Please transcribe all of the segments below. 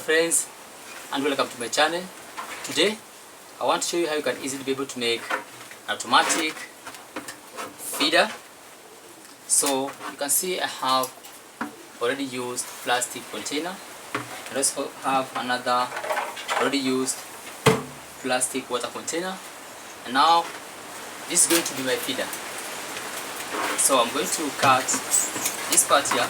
friends, and welcome to my channel. Today I want to show you how you can easily be able to make an automatic feeder. So you can see I have already used plastic container and also have another already used plastic water container, and now this is going to be my feeder. So I'm going to cut this part here.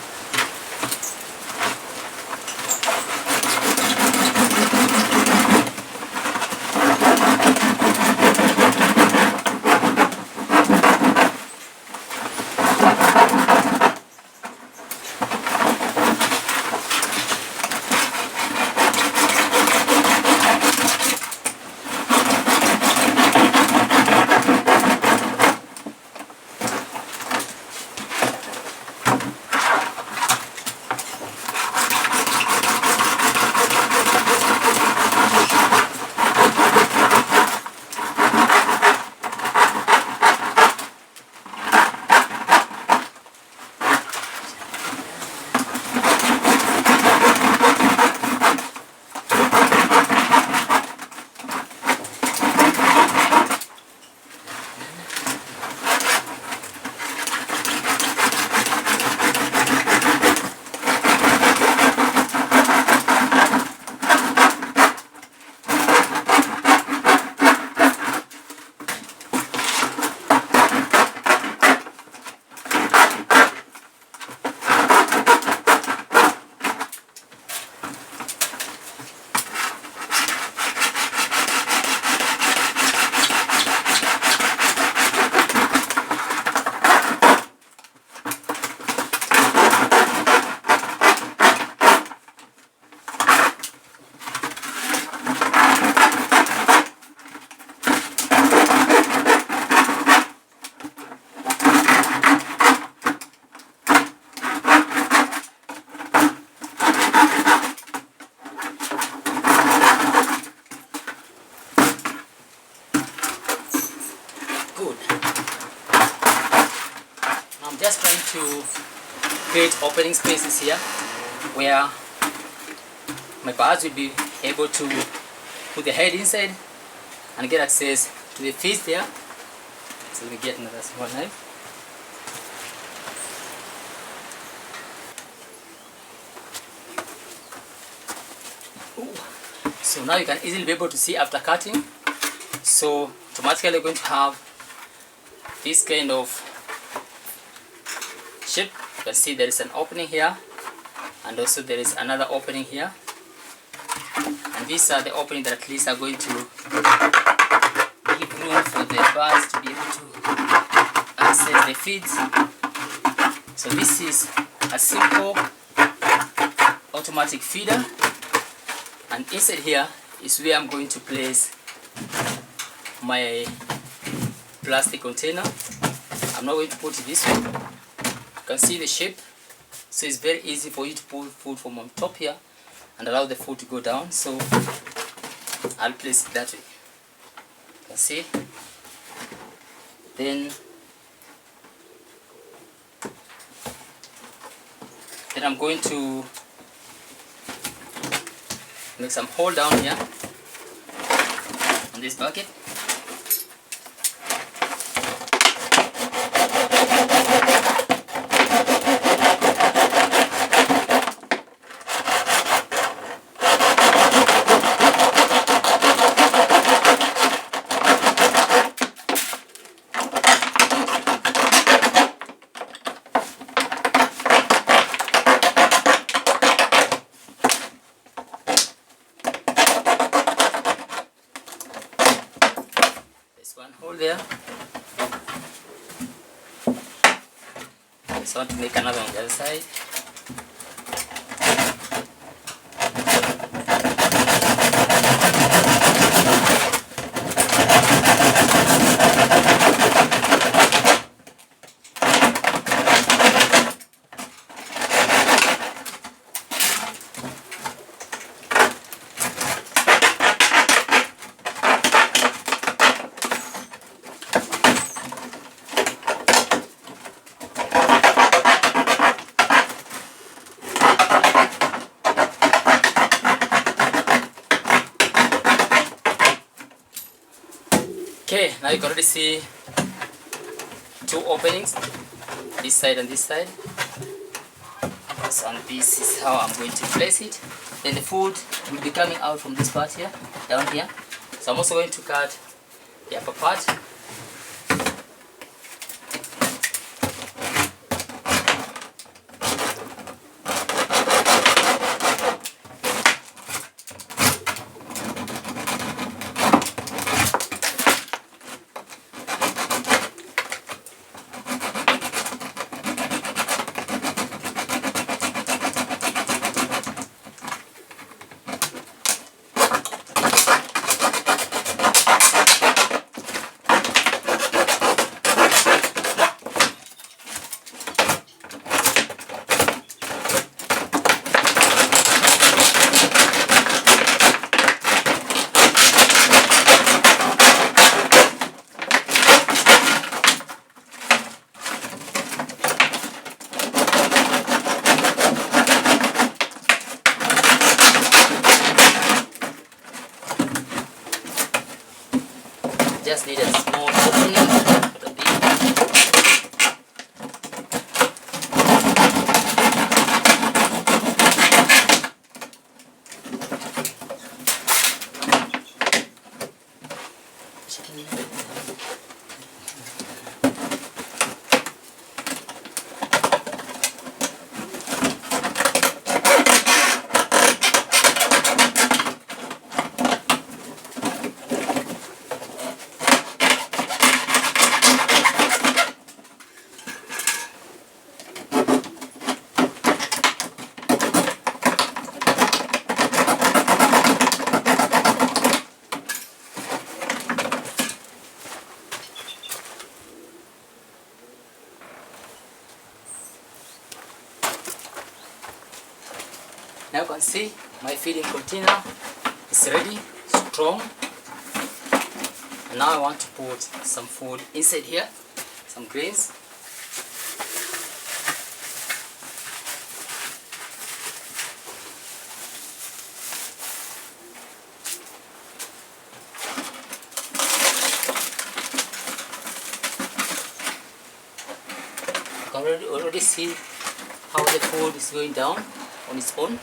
Good. I'm just trying to create opening spaces here where my birds will be able to put their head inside and get access to the feeds there. So let me get another small knife. Ooh. So now you can easily be able to see after cutting. So automatically you're going to have this kind of shape. You can see there is an opening here, and also there is another opening here, and these are the openings that at least are going to give room for the birds to be able to access the feeds. So this is a simple automatic feeder, and inside here is where I'm going to place my plastic container. I'm not going to put it this way. You can see the shape, so it's very easy for you to pull food from on top here and allow the food to go down. So I'll place it that way. You can see. Then I'm going to make some hole down here on this bucket. One hole there. Just want to make another on the other side. you can already see two openings, this side and this side. So and this is how I'm going to place it. Then the food will be coming out from this part here, down here. So I'm also going to cut the upper part. Just need a small opening for the beef. Now you can see my feeding container is ready, strong. And now I want to put some food inside here, some grains. You can already see how the food is going down on its own.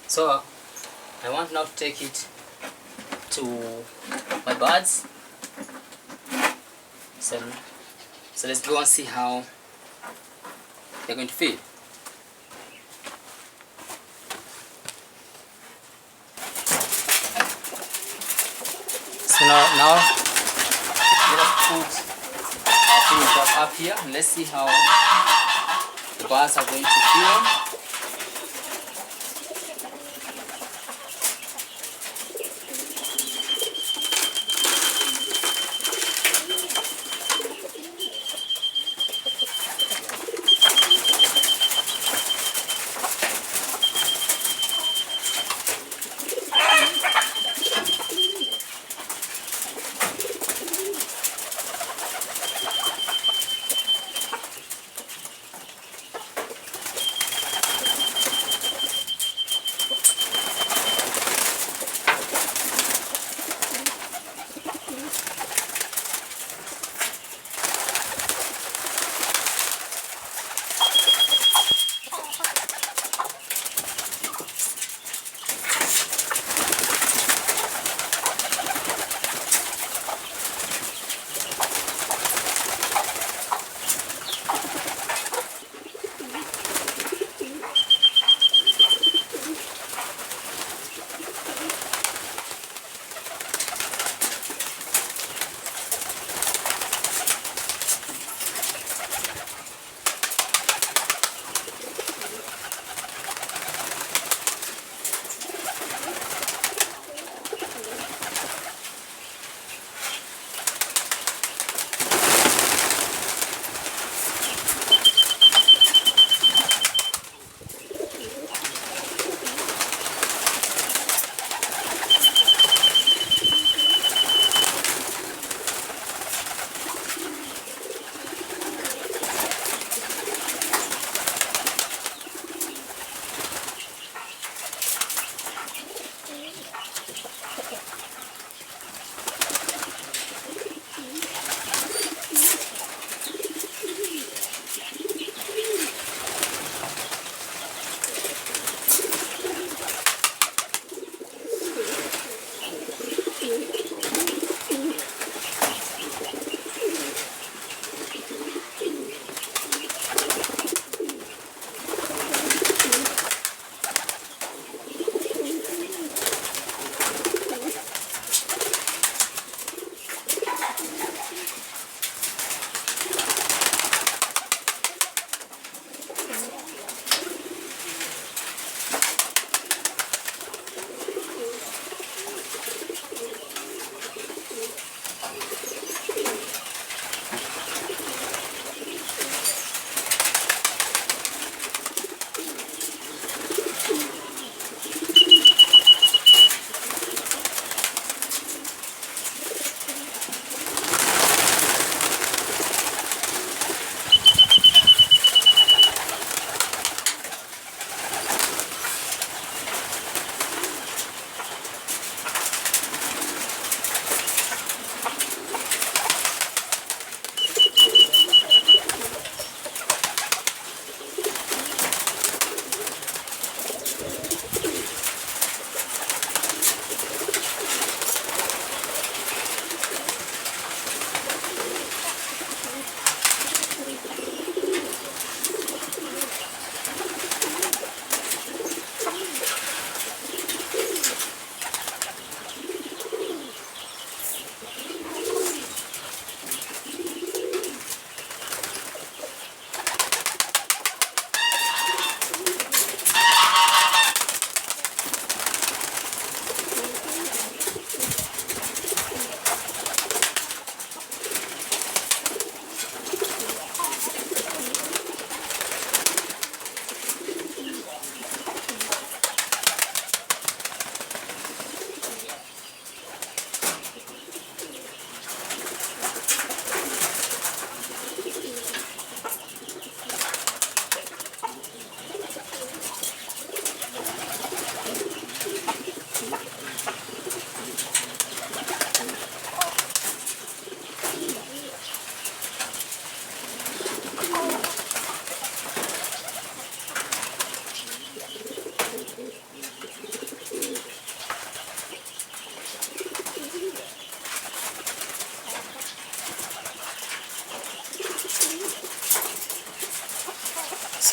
So I want now to take it to my birds. So let's go and see how they're going to feed. So now let's put our feeding truck up here and let's see how the birds are going to feel.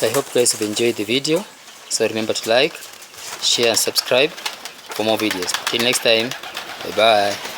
So I hope guys have enjoyed the video. So remember to like, share and subscribe for more videos. Till next time, bye bye.